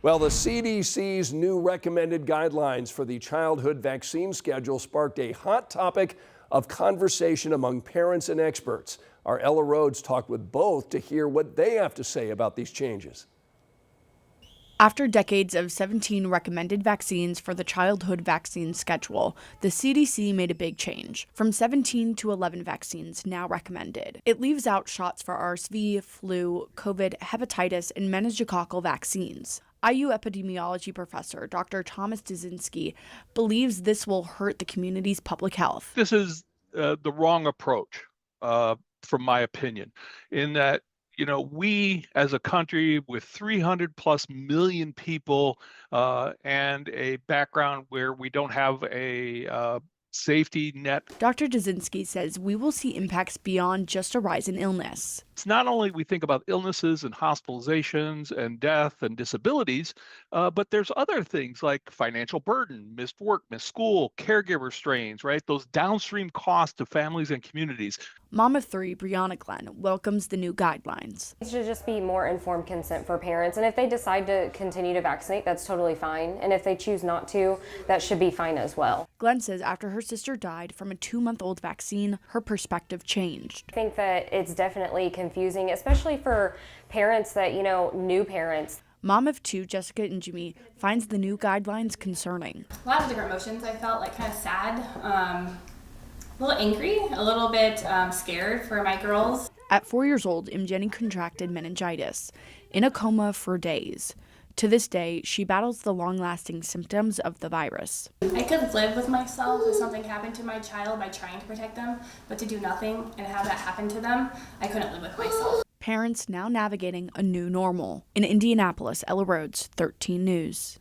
Well, the CDC's new recommended guidelines for the childhood vaccine schedule sparked a hot topic of conversation among parents and experts. Our Ella Rhodes talked with both to hear what they have to say about these changes. After decades of 17 recommended vaccines for the childhood vaccine schedule, the CDC made a big change, from 17 to 11 vaccines now recommended. It leaves out shots for RSV, flu, COVID, hepatitis, and meningococcal vaccines. IU epidemiology professor Dr. Duszynski believes this will hurt the community's public health. This is the wrong approach, from my opinion, in that we as a country with 300 plus million people and a background where we don't have a safety net. Dr. Duszynski says we will see impacts beyond just a rise in illness. It's not only we think about illnesses and hospitalizations and death and disabilities, but there's other things like financial burden, missed work, missed school, caregiver strains, right? Those downstream costs to families and communities. Mom of three, Brianna Glenn, welcomes the new guidelines. It should just be more informed consent for parents. And if they decide to continue to vaccinate, that's totally fine. And if they choose not to, that should be fine as well. Glenn says after her sister died from a 2-month-old vaccine, her perspective changed. I think that it's definitely confusing, especially for parents that, new parents. Mom of two, Jessica and Jimmy, finds the new guidelines concerning. A lot of different emotions. I felt like kind of sad, a little angry, a little bit scared for my girls. At 4 years old, Jenny contracted meningitis, in a coma for days. To this day, she battles the long-lasting symptoms of the virus. I could live with myself if something happened to my child by trying to protect them, but to do nothing and have that happen to them, I couldn't live with myself. Parents now navigating a new normal. In Indianapolis, Ella Rhodes, 13 News.